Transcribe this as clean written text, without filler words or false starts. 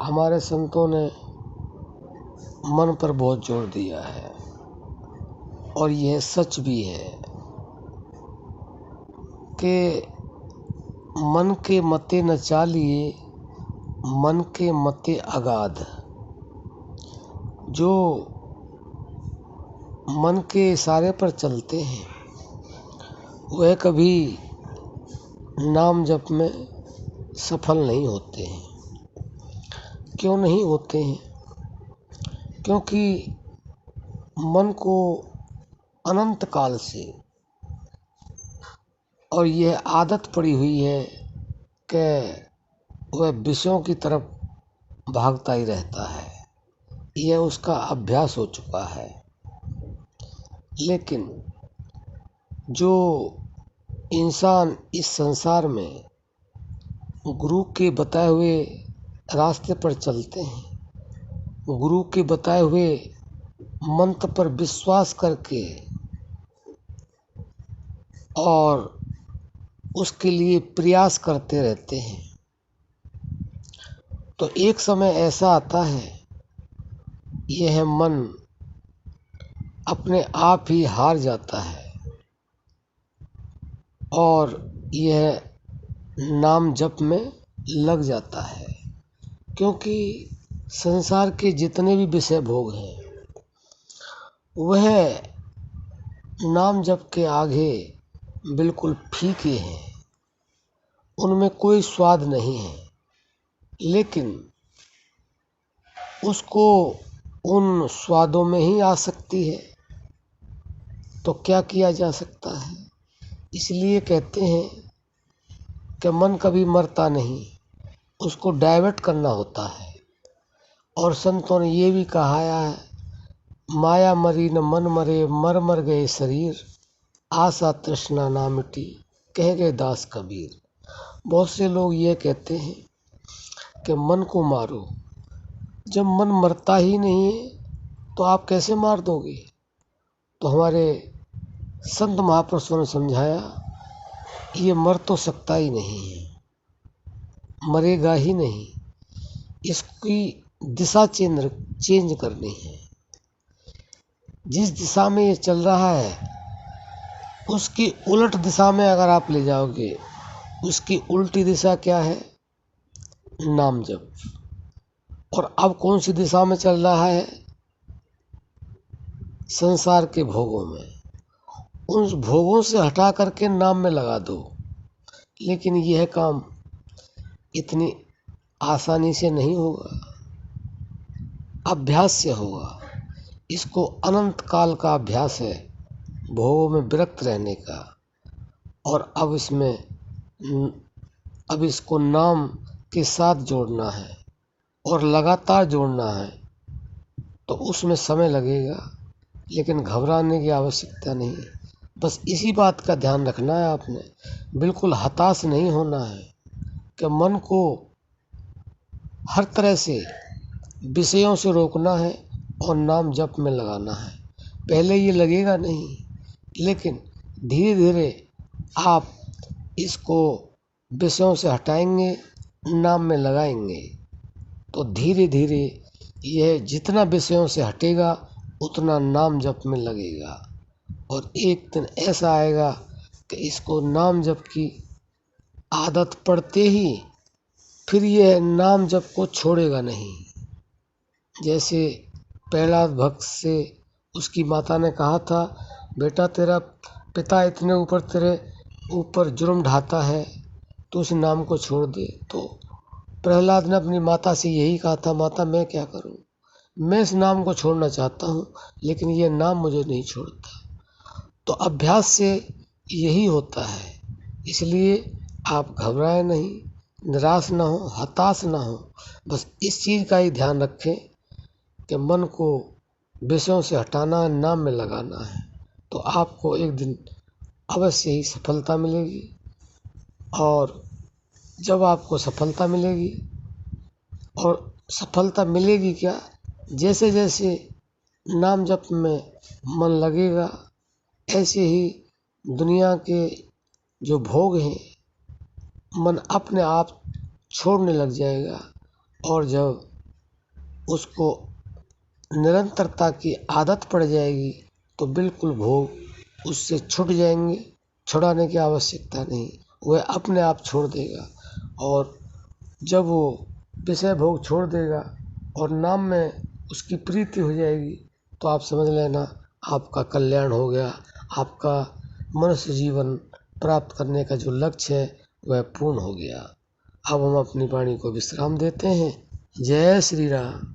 हमारे संतों ने मन पर बहुत जोर दिया है और यह सच भी है कि मन के मते न चालिए, मन के मते अगाध। जो मन के इशारे पर चलते हैं वह कभी नाम जप में सफल नहीं होते हैं। क्यों नहीं होते हैं? क्योंकि मन को अनंत काल से और यह आदत पड़ी हुई है कि वह विषयों की तरफ भागता ही रहता है। यह उसका अभ्यास हो चुका है। लेकिन जो इंसान इस संसार में गुरु के बताए हुए रास्ते पर चलते हैं, गुरु के बताए हुए मंत्र पर विश्वास करके और उसके लिए प्रयास करते रहते हैं, तो एक समय ऐसा आता है यह मन अपने आप ही हार जाता है और यह नाम जप में लग जाता है। क्योंकि संसार के जितने भी विषय भोग हैं वह नाम जप के आगे बिल्कुल फीके हैं, उनमें कोई स्वाद नहीं है। लेकिन उसको उन स्वादों में ही आसक्ति है, तो क्या किया जा सकता है? इसलिए कहते हैं कि मन कभी मरता नहीं, उसको डाइवर्ट करना होता है। और संतों ने ये भी कहा है, माया मरी न मन मरे, मर मर गए शरीर, आशा तृष्णा ना मिटी, कह गए दास कबीर। बहुत से लोग ये कहते हैं कि मन को मारो। जब मन मरता ही नहीं है तो आप कैसे मार दोगे? तो हमारे संत महापुरुषों ने समझाया, ये मर तो सकता ही नहीं है, मरेगा ही नहीं। इसकी दिशा चेंज करनी है। जिस दिशा में ये चल रहा है उसकी उलट दिशा में अगर आप ले जाओगे, उसकी उल्टी दिशा क्या है? नाम जप। और अब कौन सी दिशा में चल रहा है? संसार के भोगों में। उन भोगों से हटा करके नाम में लगा दो। लेकिन यह काम इतनी आसानी से नहीं होगा, अभ्यास से होगा। इसको अनंत काल का अभ्यास है, भोगों में विरक्त रहने का। और अब इसको नाम के साथ जोड़ना है और लगातार जोड़ना है, तो उसमें समय लगेगा। लेकिन घबराने की आवश्यकता नहीं। बस इसी बात का ध्यान रखना है आपने, बिल्कुल हताश नहीं होना है कि मन को हर तरह से विषयों से रोकना है और नाम जप में लगाना है। पहले ये लगेगा नहीं, लेकिन धीरे धीरे आप इसको विषयों से हटाएंगे, नाम में लगाएंगे, तो धीरे धीरे यह जितना विषयों से हटेगा उतना नाम जप में लगेगा। और एक दिन ऐसा आएगा कि इसको नाम जप की आदत पड़ते ही फिर यह नाम जप को छोड़ेगा नहीं। जैसे प्रहलाद भक्त से उसकी माता ने कहा था, बेटा तेरा पिता इतने ऊपर तेरे ऊपर जुर्म ढाता है, तो उस नाम को छोड़ दे। तो प्रहलाद ने अपनी माता से यही कहा था, माता मैं क्या करूं, मैं इस नाम को छोड़ना चाहता हूं, लेकिन ये नाम मुझे नहीं छोड़ता। तो अभ्यास से यही होता है। इसलिए आप घबराएं नहीं, निराश ना हो, हताश ना हो। बस इस चीज़ का ही ध्यान रखें कि मन को विषयों से हटाना, नाम में लगाना है, तो आपको एक दिन अवश्य ही सफलता मिलेगी। और जब आपको सफलता मिलेगी, और सफलता मिलेगी क्या, जैसे जैसे नाम जप में मन लगेगा, ऐसे ही दुनिया के जो भोग हैं मन अपने आप छोड़ने लग जाएगा। और जब उसको निरंतरता की आदत पड़ जाएगी तो बिल्कुल भोग उससे छूट जाएंगे, छुड़ाने की आवश्यकता नहीं, वह अपने आप छोड़ देगा। और जब वो विषय भोग छोड़ देगा और नाम में उसकी प्रीति हो जाएगी तो आप समझ लेना आपका कल्याण हो गया, आपका मनुष्य जीवन प्राप्त करने का जो लक्ष्य है वह पूर्ण हो गया। अब हम अपनी वाणी को विश्राम देते हैं। जय श्री राम।